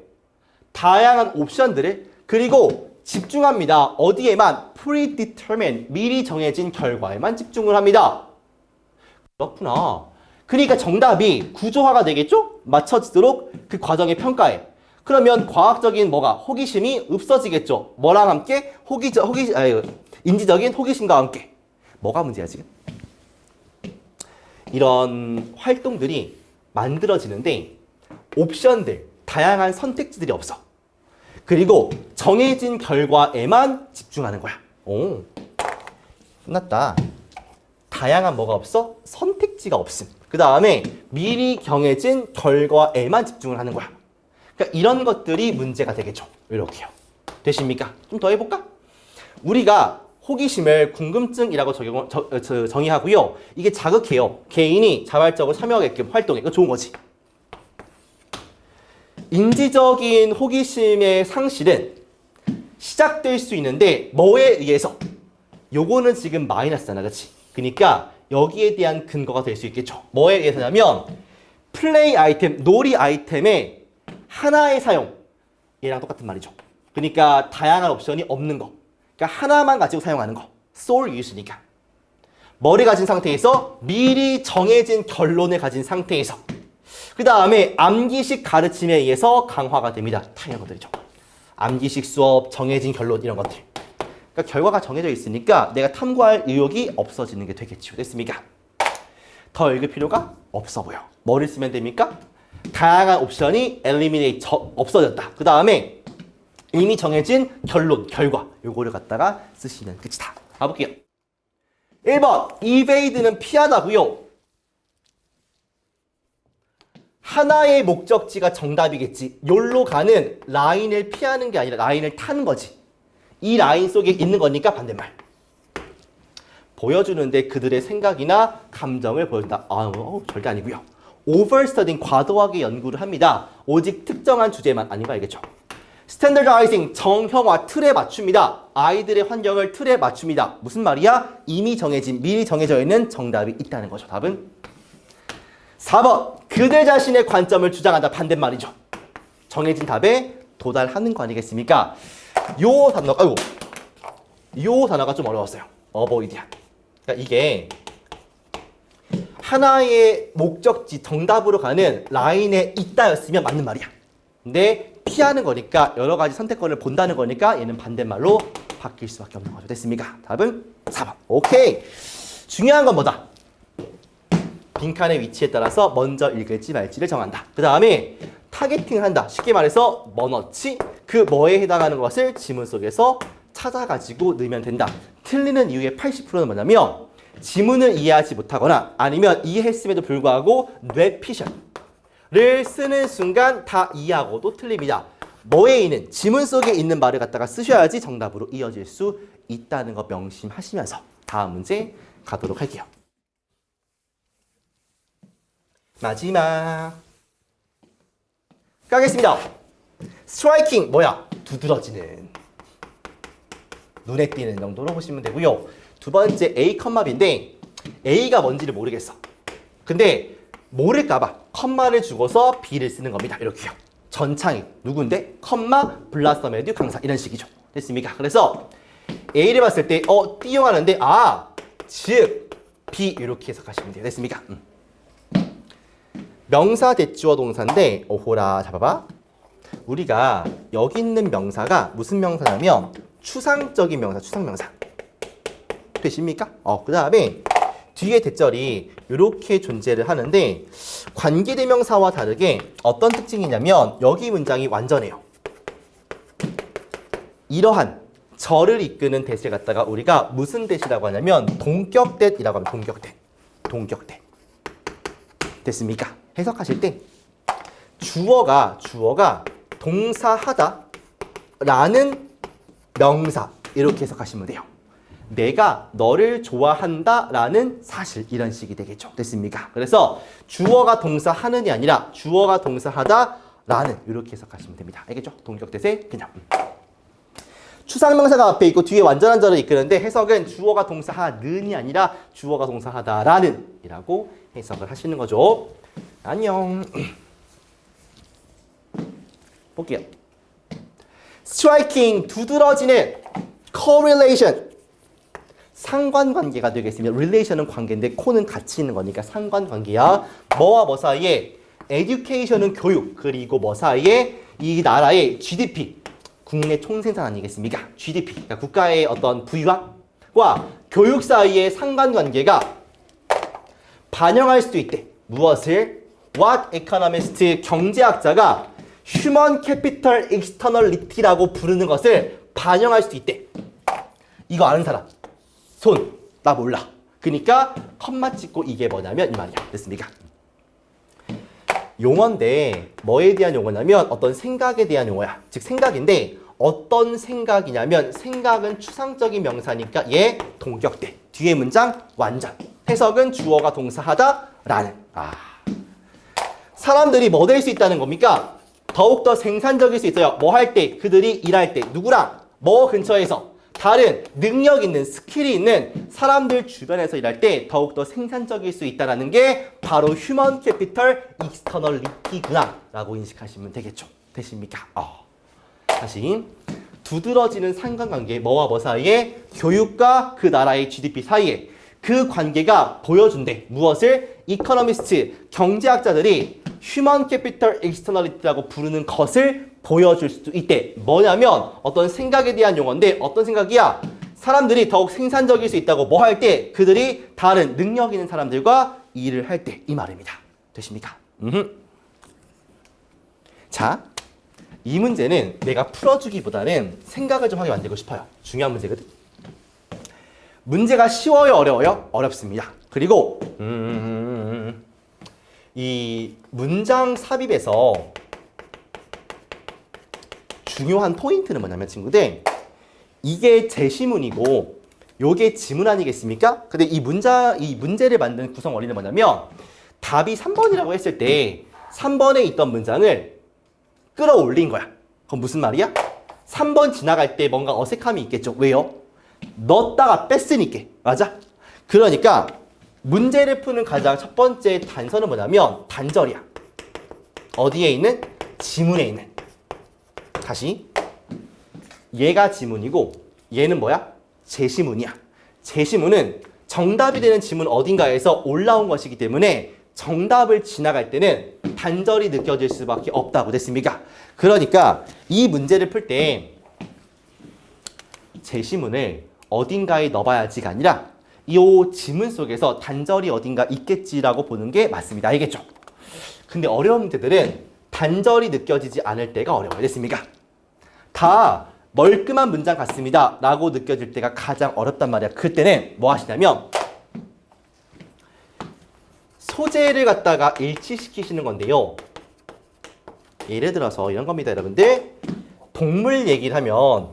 다양한 옵션들을. 그리고 집중합니다. 어디에만? predetermined, 미리 정해진 결과에만 집중을 합니다. 그렇구나. 그러니까 정답이 구조화가 되겠죠? 맞춰지도록 그 과정의 평가에. 그러면 과학적인 뭐가? 호기심이 없어지겠죠? 뭐랑 함께? 인지적인 호기심과 함께. 뭐가 문제야 지금? 이런 활동들이 만들어지는데 옵션들, 다양한 선택지들이 없어. 그리고 정해진 결과에만 집중하는 거야. 오, 끝났다. 다양한 뭐가 없어? 선택지가 없음. 그 다음에 미리 정해진 결과에만 집중을 하는 거야. 그러니까 이런 것들이 문제가 되겠죠. 이렇게요. 되십니까? 좀 더 해볼까? 우리가 호기심을 궁금증이라고 정의하고요. 이게 자극해요. 개인이 자발적으로 참여하게끔 활동해. 이거 좋은 거지. 인지적인 호기심의 상실은 시작될 수 있는데 뭐에 의해서? 요거는 지금 마이너스잖아. 그렇지? 그러니까 여기에 대한 근거가 될 수 있겠죠. 뭐에 의해서냐면 플레이 아이템, 놀이 아이템의 하나의 사용. 얘랑 똑같은 말이죠. 그러니까 다양한 옵션이 없는 거. 그러니까 하나만 가지고 사용하는 거. sole use니까. 뭐를 가진 상태에서 미리 정해진 결론을 가진 상태에서. 그 다음에 암기식 가르침에 의해서 강화가 됩니다. 당연한 것들이죠. 암기식 수업, 정해진 결론 이런 것들. 그러니까 그러니까 결과가 정해져 있으니까 내가 탐구할 의욕이 없어지는 게 되겠죠. 됐습니까? 더 읽을 필요가 없어 보여. 뭐를 쓰면 됩니까? 다양한 옵션이 eliminate 없어졌다. 그 다음에 이미 정해진 결론, 결과 요거를 갖다가 쓰시면 끝이다. 가볼게요. 1번 evade는 피하다고요. 하나의 목적지가 정답이겠지. 여기로 가는 라인을 피하는 게 아니라 라인을 타는 거지. 이 라인 속에 있는 거니까 반대말. 보여주는데 그들의 생각이나 감정을 보여준다. 절대 아니고요. overstudying 과도하게 연구를 합니다. 오직 특정한 주제만 아닌 거 알겠죠? standardizing 정형화 틀에 맞춥니다. 아이들의 환경을 틀에 맞춥니다. 무슨 말이야? 이미 정해진 미리 정해져 있는 정답이 있다는 거죠. 답은 4번 그들 자신의 관점을 주장한다. 반대말이죠. 정해진 답에 도달하는 거 아니겠습니까? 요 단어가 좀 어려웠어요. avoid야. 그러니까 이게 하나의 목적지 정답으로 가는 라인에 있다였으면 맞는 말이야. 근데 피하는 거니까 여러 가지 선택권을 본다는 거니까 얘는 반대말로 바뀔 수밖에 없는 거죠. 됐습니까? 답은 4번. 오케이. 중요한 건 뭐다? 빈칸의 위치에 따라서 먼저 읽을지 말지를 정한다. 그 다음에 타겟팅을 한다. 쉽게 말해서 뭐 넣지? 그 뭐에 해당하는 것을 지문 속에서 찾아가지고 넣으면 된다. 틀리는 이유의 80%는 뭐냐면 지문을 이해하지 못하거나 아니면 이해했음에도 불구하고 repetition을 쓰는 순간 다 이해하고도 틀립니다. 뭐에 있는 지문 속에 있는 말을 갖다가 쓰셔야지 정답으로 이어질 수 있다는 거 명심하시면서 다음 문제 가도록 할게요. 마지막 가겠습니다. 스트라이킹 뭐야? 두드러지는 눈에 띄는 정도로 보시면 되고요. 두 번째 A, B인데 A가 뭔지를 모르겠어. 근데 모를까봐 컴마를 주고서 B를 쓰는 겁니다. 이렇게요. 전창이 누군데? 컴마 블라썸에듀 강사 이런 식이죠. 됐습니까? 그래서 A를 봤을 때 띄용하는데 즉 B 이렇게 해석하시면 돼요. 됐습니까? 명사 대주어 동사인데 오호라 잡아봐. 우리가 여기 있는 명사가 무슨 명사냐면 추상적인 명사, 추상명사. 되십니까? 그 다음에 뒤에 대절이 이렇게 존재를 하는데 관계대명사와 다르게 어떤 특징이냐면 여기 문장이 완전해요. 이러한 절을 이끄는 대시를 갖다가 우리가 무슨 대시라고 하냐면 동격대이라고 합니다. 동격대. 됐습니까? 해석하실 때 주어가 동사하다 라는 명사 이렇게 해석하시면 돼요. 내가 너를 좋아한다 라는 사실 이런 식이 되겠죠. 됐습니까? 그래서 주어가 동사하는이 아니라 주어가 동사하다 라는 이렇게 해석하시면 됩니다. 알겠죠? 동격대세 그냥 추상명사가 앞에 있고 뒤에 완전한 절을 이끄는데 해석은 주어가 동사하는이 아니라 주어가 동사하다라는 이라고 해석을 하시는 거죠. 안녕. 볼게요. striking 두드러지는 correlation 상관관계가 되겠습니다. relation은 관계인데 co는 같이 있는 거니까 상관관계야. 뭐와 뭐 사이에 education은 교육 그리고 뭐 사이에 이 나라의 GDP 국내 총생산 아니겠습니까? GDP 그러니까 국가의 어떤 부유함과 교육 사이의 상관관계가 반영할 수도 있대. 무엇을? What economist 경제학자가 human capital externality라고 부르는 것을 반영할 수도 있대. 이거 아는 사람? 손. 나 몰라. 그러니까 컴마 찍고 이게 뭐냐면 이 말이야. 됐습니까? 용어인데 뭐에 대한 용어냐면 어떤 생각에 대한 용어야. 즉 생각인데 어떤 생각이냐면 생각은 추상적인 명사니까 얘 동격대. 뒤에 문장 완전. 해석은 주어가 동사하다 라는. 사람들이 뭐 될 수 있다는 겁니까? 더욱더 생산적일 수 있어요. 뭐 할 때? 그들이 일할 때. 누구랑? 뭐 근처에서? 다른 능력 있는 스킬이 있는 사람들 주변에서 일할 때 더욱더 생산적일 수 있다는 게 바로 휴먼 캐피털 익스터널리티구나 라고 인식하시면 되겠죠. 되십니까? 다시 두드러지는 상관관계 뭐와 뭐 사이에 교육과 그 나라의 GDP 사이에 그 관계가 보여준대. 무엇을? 이코노미스트 경제학자들이 휴먼 캐피털 익스터널리티라고 부르는 것을 보여줄 수도 있대. 뭐냐면 어떤 생각에 대한 용어인데 어떤 생각이야? 사람들이 더욱 생산적일 수 있다고 뭐 할 때? 그들이 다른 능력 있는 사람들과 일을 할 때 이 말입니다. 되십니까? 자, 이 문제는 내가 풀어주기보다는 생각을 좀 하게 만들고 싶어요. 중요한 문제거든. 문제가 쉬워요? 어려워요? 어렵습니다. 그리고 이 문장 삽입에서 중요한 포인트는 뭐냐면 친구들, 이게 제시문이고 요게 지문 아니겠습니까? 근데 이 문제를 만든 구성 원리는 뭐냐면 답이 3번이라고 했을 때 3번에 있던 문장을 끌어올린 거야. 그럼 무슨 말이야? 3번 지나갈 때 뭔가 어색함이 있겠죠. 왜요? 넣었다가 뺐으니까. 맞아? 그러니까 문제를 푸는 가장 첫 번째 단서는 뭐냐면 단절이야. 어디에 있는? 지문에 있는. 다시. 얘가 지문이고 얘는 뭐야? 제시문이야. 제시문은 정답이 되는 지문 어딘가에서 올라온 것이기 때문에 정답을 지나갈 때는 단절이 느껴질 수밖에 없다고 됐습니까? 그러니까 이 문제를 풀 때 제시문을 어딘가에 넣어봐야지가 아니라 이 지문 속에서 단절이 어딘가 있겠지라고 보는 게 맞습니다. 알겠죠? 근데 어려운 문제들은 단절이 느껴지지 않을 때가 어려워요. 됐습니까? 다 멀끔한 문장 같습니다 라고 느껴질 때가 가장 어렵단 말이야. 그때는 뭐 하시냐면 소재를 갖다가 일치시키시는 건데요. 예를 들어서 이런 겁니다, 여러분들. 동물 얘기를 하면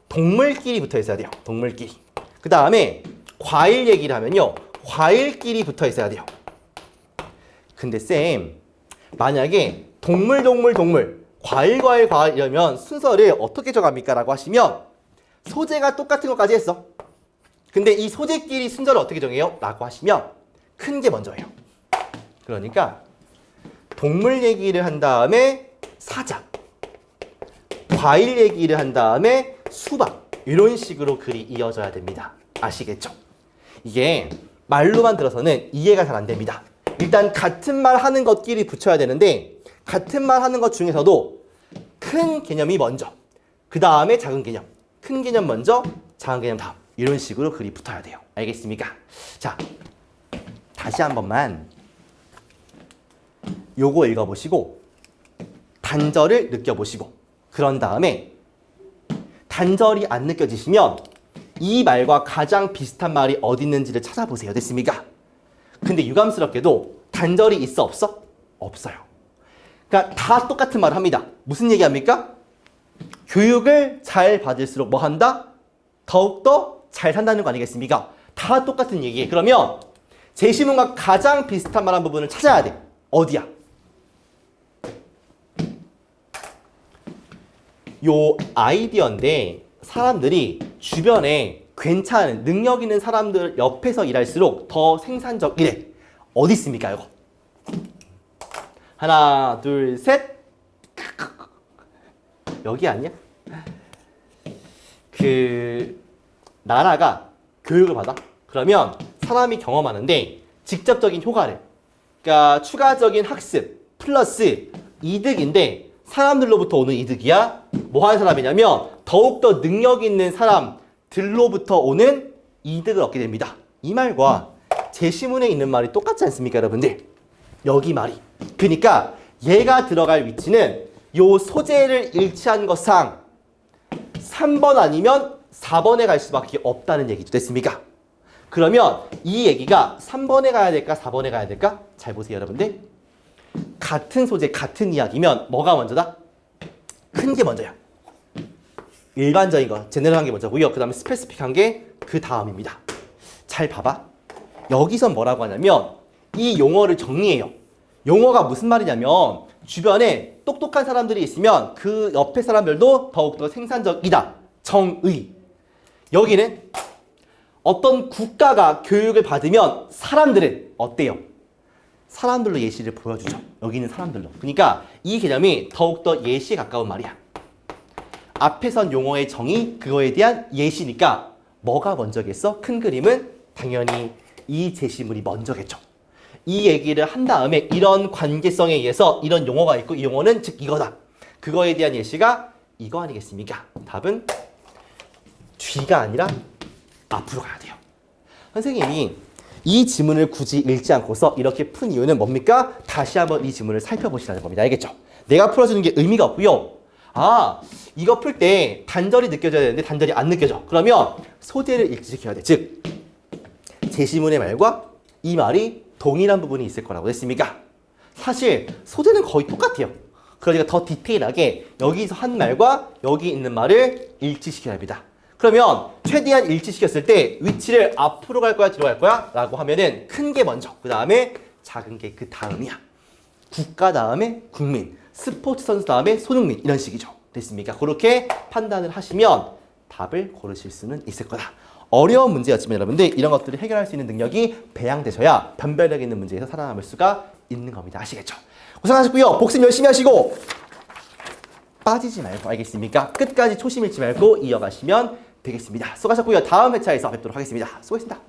동물끼리 붙어 있어야 돼요. 동물끼리. 그 다음에 과일 얘기를 하면요. 과일끼리 붙어 있어야 돼요. 근데 쌤, 만약에 동물 과일 이러면 순서를 어떻게 정합니까? 라고 하시면 소재가 똑같은 것까지 했어. 근데 이 소재끼리 순서를 어떻게 정해요? 라고 하시면 큰 게 먼저예요. 그러니까 동물 얘기를 한 다음에 사자, 과일 얘기를 한 다음에 수박, 이런 식으로 글이 이어져야 됩니다. 아시겠죠? 이게 말로만 들어서는 이해가 잘 안 됩니다. 일단 같은 말 하는 것끼리 붙여야 되는데 같은 말 하는 것 중에서도 큰 개념이 먼저, 그 다음에 작은 개념, 큰 개념 먼저, 작은 개념 다음, 이런 식으로 글이 붙어야 돼요. 알겠습니까? 자, 다시 한 번만 요거 읽어보시고 단절을 느껴보시고 그런 다음에 단절이 안 느껴지시면 이 말과 가장 비슷한 말이 어디 있는지를 찾아보세요. 됐습니까? 근데 유감스럽게도 단절이 있어 없어? 없어요. 그러니까 다 똑같은 말을 합니다. 무슨 얘기합니까? 교육을 잘 받을수록 뭐 한다? 더욱더 잘 산다는 거 아니겠습니까? 다 똑같은 얘기예요. 그러면 제시문과 가장 비슷한 말한 부분을 찾아야 돼. 어디야? 요 아이디어인데 사람들이 주변에 괜찮은 능력 있는 사람들 옆에서 일할수록 더 생산적이래. 어디 있습니까, 이거? 하나, 둘, 셋. 여기 아니야? 나라가 교육을 받아. 그러면 사람이 경험하는데 직접적인 효과를, 그러니까 추가적인 학습 플러스 이득인데 사람들로부터 오는 이득이야. 뭐 하는 사람이냐면 더욱더 능력 있는 사람들로부터 오는 이득을 얻게 됩니다. 이 말과 제시문에 있는 말이 똑같지 않습니까, 여러분들? 여기 말이. 그러니까 얘가 들어갈 위치는 요 소재를 일치한 것상 3번 아니면 4번에 갈 수밖에 없다는 얘기죠. 됐습니까? 그러면 이 얘기가 3번에 가야 될까 4번에 가야 될까? 잘 보세요, 여러분들. 같은 소재 같은 이야기면 뭐가 먼저다? 큰 게 먼저야. 일반적인 거 제너럴한 게 먼저고요. 그 다음에 스페시픽한 게 그 다음입니다. 잘 봐봐. 여기선 뭐라고 하냐면 이 용어를 정리해요. 용어가 무슨 말이냐면 주변에 똑똑한 사람들이 있으면 그 옆에 사람들도 더욱더 생산적이다. 정의. 여기는 어떤 국가가 교육을 받으면 사람들은 어때요? 사람들로 예시를 보여주죠. 여기 있는 사람들로. 그러니까 이 개념이 더욱더 예시에 가까운 말이야. 앞에선 용어의 정의, 그거에 대한 예시니까 뭐가 먼저겠어? 큰 그림은 당연히 이 제시문이 먼저겠죠. 이 얘기를 한 다음에 이런 관계성에 의해서 이런 용어가 있고 이 용어는 즉 이거다. 그거에 대한 예시가 이거 아니겠습니까? 답은 뒤가 아니라 앞으로 가야 돼요. 선생님이 이 지문을 굳이 읽지 않고서 이렇게 푼 이유는 뭡니까? 다시 한번 이 지문을 살펴보시라는 겁니다. 알겠죠? 내가 풀어주는 게 의미가 없고요. 아, 이거 풀 때 단절이 느껴져야 되는데 단절이 안 느껴져. 그러면 소재를 일치시켜야 돼. 즉, 제시문의 말과 이 말이 동일한 부분이 있을 거라고 했습니까? 사실 소재는 거의 똑같아요. 그러니까 더 디테일하게 여기서 한 말과 여기 있는 말을 일치시켜야 합니다. 그러면 최대한 일치시켰을 때 위치를 앞으로 갈 거야, 뒤로 갈 거야? 라고 하면은 큰 게 먼저, 그 다음에 작은 게 그 다음이야. 국가 다음에 국민, 스포츠 선수 다음에 손흥민, 이런 식이죠. 됐습니까? 그렇게 판단을 하시면 답을 고르실 수는 있을 거다. 어려운 문제였지만 여러분들 이런 것들을 해결할 수 있는 능력이 배양되셔야 변별력 있는 문제에서 살아남을 수가 있는 겁니다. 아시겠죠? 고생하셨고요. 복습 열심히 하시고 빠지지 말고, 알겠습니까? 끝까지 초심 잃지 말고 이어가시면 되겠습니다. 수고하셨고요. 다음 회차에서 뵙도록 하겠습니다. 수고했습니다.